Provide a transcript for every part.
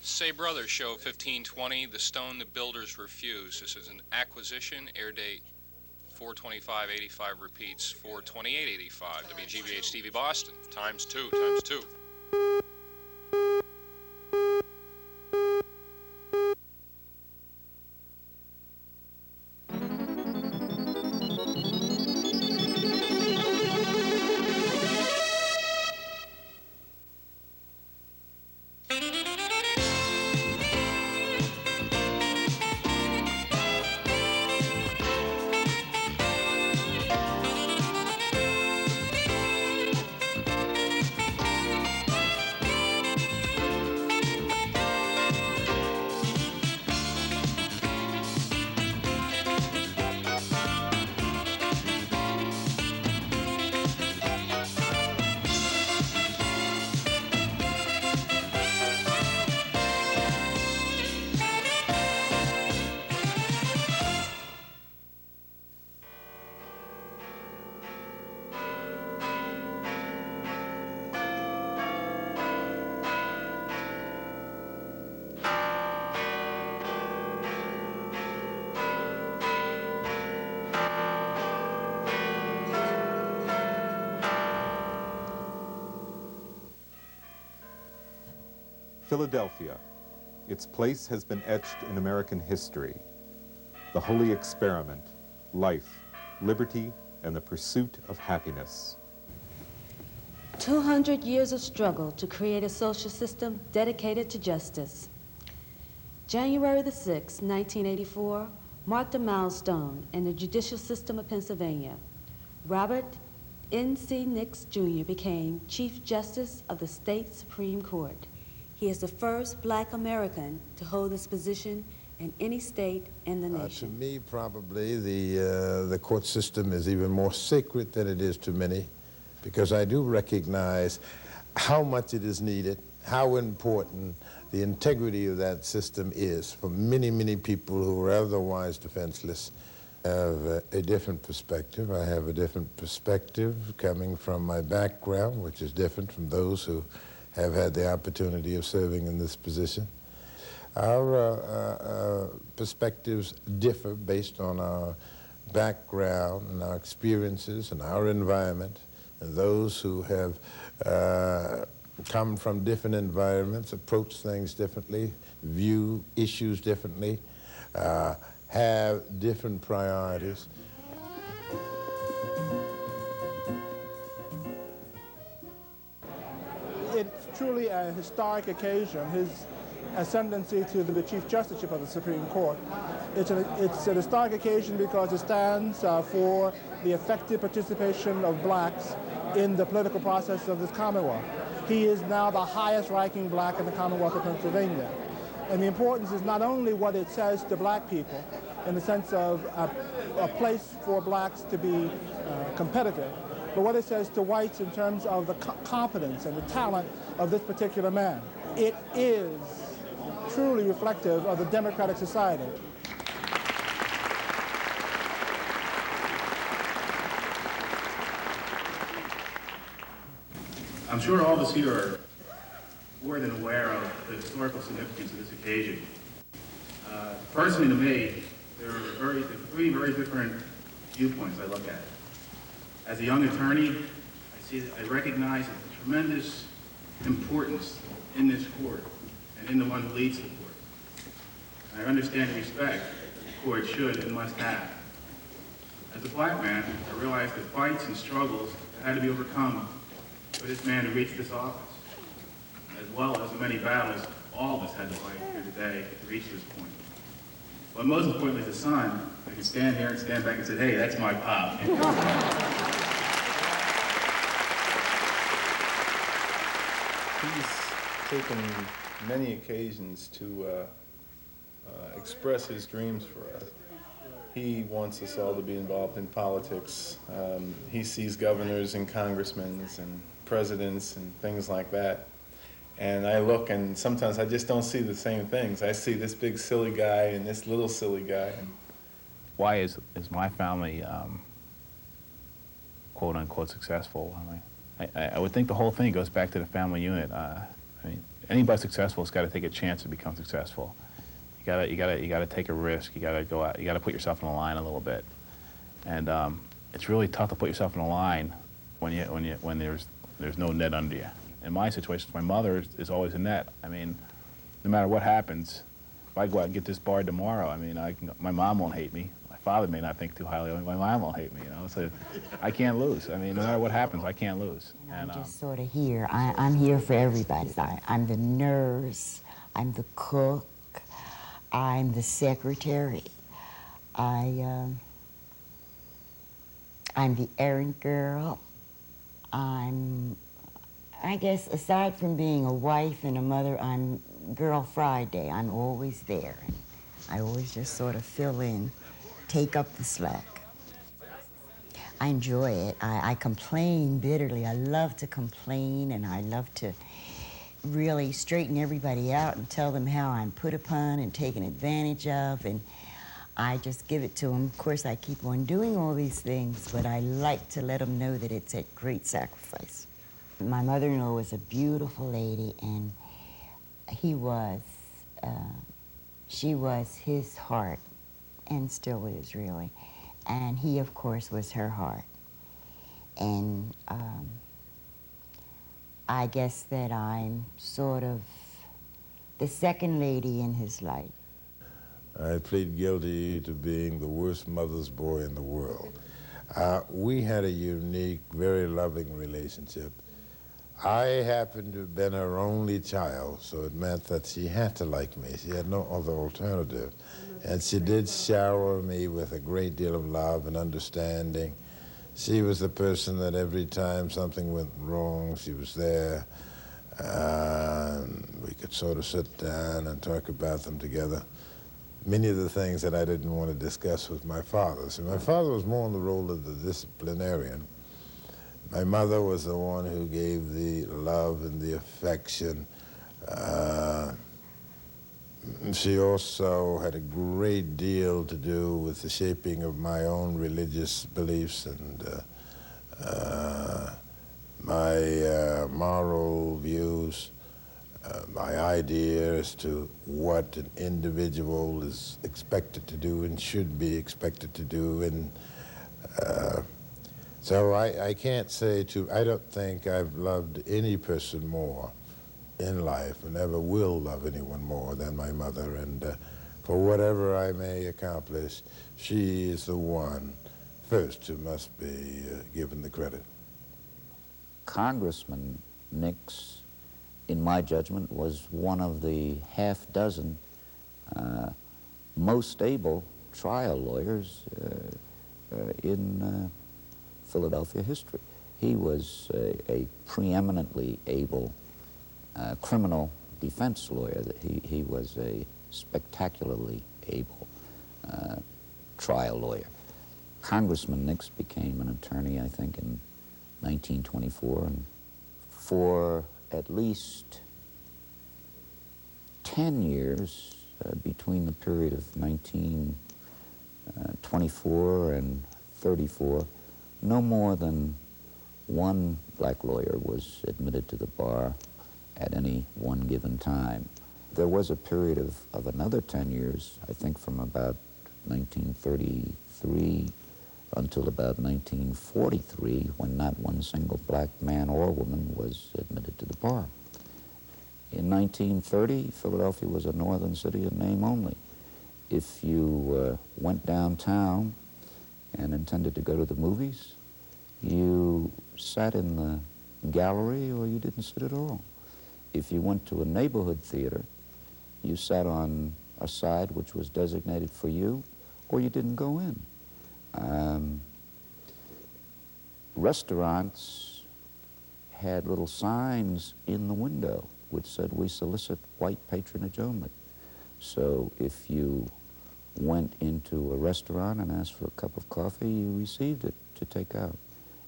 Say Brothers Show 1520, The Stone the Builders Refuse. This is an acquisition, air date 42585 repeats 42885. WGBH TV Boston, times two. Philadelphia. Its place has been etched in American history. The holy experiment, life, liberty, and the pursuit of happiness. 200 years of struggle to create a social system dedicated to justice. January the 6th, 1984, marked a milestone in the judicial system of Pennsylvania. Robert N.C. Nix, Jr. became Chief Justice of the state Supreme Court. He is the first Black American to hold this position in any state in the nation. To me, probably the court system is even more sacred than it is to many, because I do recognize how much it is needed, how important the integrity of that system is for many, many people who are otherwise defenseless. I have a different perspective. I have a different perspective coming from my background, which is different from those who have had the opportunity of serving in this position. Our perspectives differ based on our background and our experiences and our environment. And those who have come from different environments approach things differently, view issues differently, have different priorities. It's truly a historic occasion, his ascendancy to the Chief Justiceship of the Supreme Court. It's an historic occasion because it stands for the effective participation of blacks in the political process of this Commonwealth. He is now the highest ranking black in the Commonwealth of Pennsylvania. And the importance is not only what it says to black people in the sense of a place for blacks to be competitive, but what it says to whites in terms of the competence and the talent of this particular man. It is truly reflective of the democratic society. I'm sure all of us here are more than aware of the historical significance of this occasion. Personally, to me, there are three very different viewpoints I look at. As a young attorney, I recognize the tremendous importance in this court and in the one who leads the court. I understand and respect the court should and must have. As a black man, I realize the fights and struggles that had to be overcome for this man to reach this office, as well as the many battles all of us had to fight here today to reach this point. But most importantly, as a son, I can stand here and stand back and say, hey, that's my pop. He's taken many occasions to express his dreams for us. He wants us all to be involved in politics. He sees governors and congressmen and presidents and things like that. And I look, and sometimes I just don't see the same things. I see this big silly guy and this little silly guy. Why is my family quote unquote successful? I would think the whole thing goes back to the family unit. I mean, anybody successful has got to take a chance to become successful. You gotta take a risk. You gotta go out. You gotta put yourself on the line a little bit, and it's really tough to put yourself on the line when there's no net under you. In my situation, my mother is always a net. I mean, no matter what happens, if I go out and get disbarred tomorrow, I mean, my mom won't hate me. My father may not think too highly of me. My mom won't hate me. You know, so I can't lose. I mean, no matter what happens, I can't lose. You know, I'm just sort of here. I'm here for everybody. I'm the nurse. I'm the cook. I'm the secretary. I'm the errand girl. I guess aside from being a wife and a mother, I'm Girl Friday. I'm always there. I always just sort of fill in, take up the slack. I enjoy it. I complain bitterly. I love to complain, and I love to really straighten everybody out and tell them how I'm put upon and taken advantage of, and I just give it to them. Of course, I keep on doing all these things, but I like to let them know that it's at great sacrifice. My mother-in-law was a beautiful lady, and she was his heart, and still is, really. And he, of course, was her heart. And I guess that I'm sort of the second lady in his life. I plead guilty to being the worst mother's boy in the world. We had a unique, very loving relationship. I happened to have been her only child, so it meant that she had to like me. She had no other alternative. And she did shower me with a great deal of love and understanding. She was the person that every time something went wrong, she was there. We could sort of sit down and talk about them together. Many of the things that I didn't want to discuss with my father. So my father was more in the role of the disciplinarian. My mother was the one who gave the love and the affection. She also had a great deal to do with the shaping of my own religious beliefs and my moral views, my idea as to what an individual is expected to do and should be expected to do. And so I can't say I don't think I've loved any person more in life and never will love anyone more than my mother. And for whatever I may accomplish, she is the one first who must be given the credit. Congressman Nix, in my judgment, was one of the half-dozen most able trial lawyers in Philadelphia history. He was a preeminently able criminal defense lawyer. He was a spectacularly able trial lawyer. Congressman Nix became an attorney, I think, in 1924, and for at least 10 years, between the period of 1924 and 34, no more than one black lawyer was admitted to the bar at any one given time. There was a period of another 10 years, I think from about 1933 until about 1943, when not one single black man or woman was admitted to the bar. In 1930, Philadelphia was a northern city in name only. If you went downtown and intended to go to the movies, you sat in the gallery or you didn't sit at all. If you went to a neighborhood theater, you sat on a side which was designated for you, or you didn't go in. Restaurants had little signs in the window which said, "We solicit white patronage only." So if you went into a restaurant and asked for a cup of coffee, you received it to take out.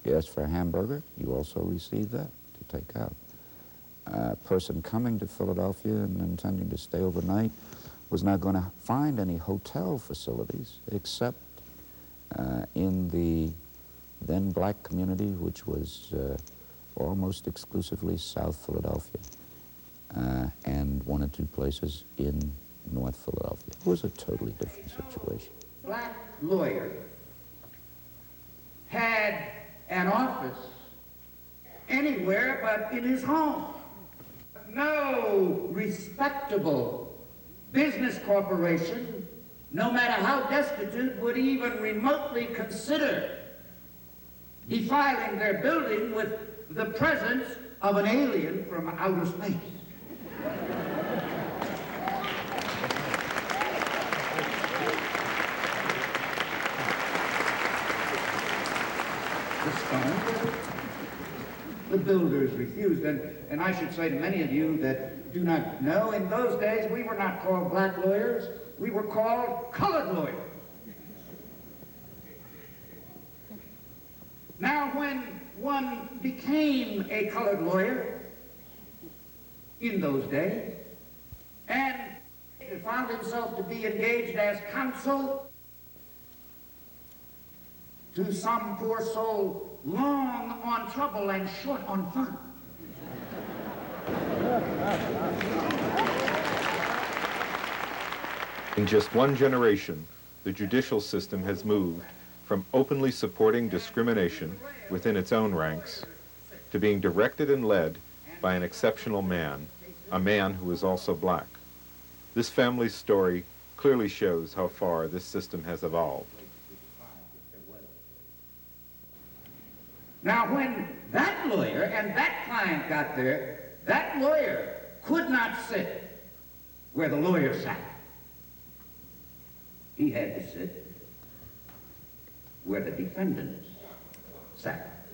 You asked for a hamburger, you also received that to take out. A person coming to Philadelphia and intending to stay overnight was not going to find any hotel facilities except in the then black community, which was almost exclusively South Philadelphia. and 1 or 2 places in North Philadelphia. It was a totally different situation. Black lawyer had an office anywhere but in his home. No respectable business corporation, no matter how destitute, would even remotely consider defiling their building with the presence of an alien from outer space. The builders refused, and I should say to many of you that do not know, in those days we were not called black lawyers, we were called colored lawyers. Now when one became a colored lawyer in those days and found himself to be engaged as counsel to some poor soul long on trouble and short on fun. In just 1 generation, the judicial system has moved from openly supporting discrimination within its own ranks to being directed and led by an exceptional man, a man who is also black. This family's story clearly shows how far this system has evolved. Now, when that lawyer and that client got there, that lawyer could not sit where the lawyer sat. He had to sit where the defendants sat.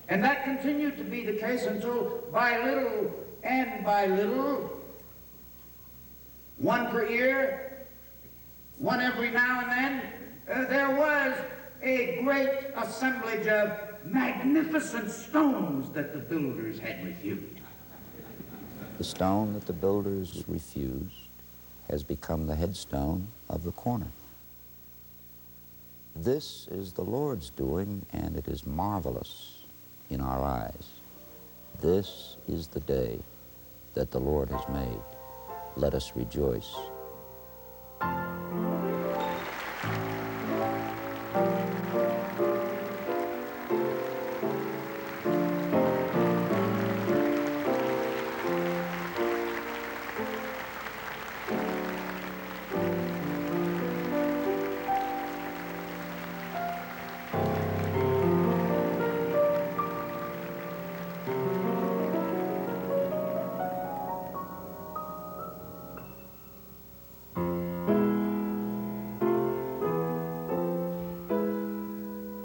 And that continued to be the case until by little and by little, 1 per year, 1 every now and then, there was a great assemblage of magnificent stones that the builders had refused. The stone that the builders refused has become the headstone of the corner. This is the Lord's doing, and it is marvelous in our eyes. This is the day that the Lord has made. Let us rejoice.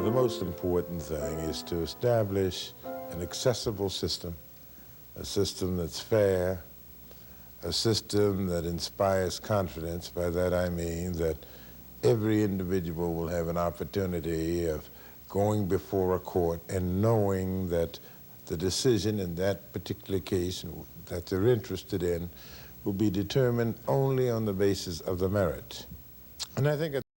The most important thing is to establish an accessible system, a system that's fair, a system that inspires confidence. By that I mean that every individual will have an opportunity of going before a court and knowing that the decision in that particular case that they're interested in will be determined only on the basis of the merit. And I think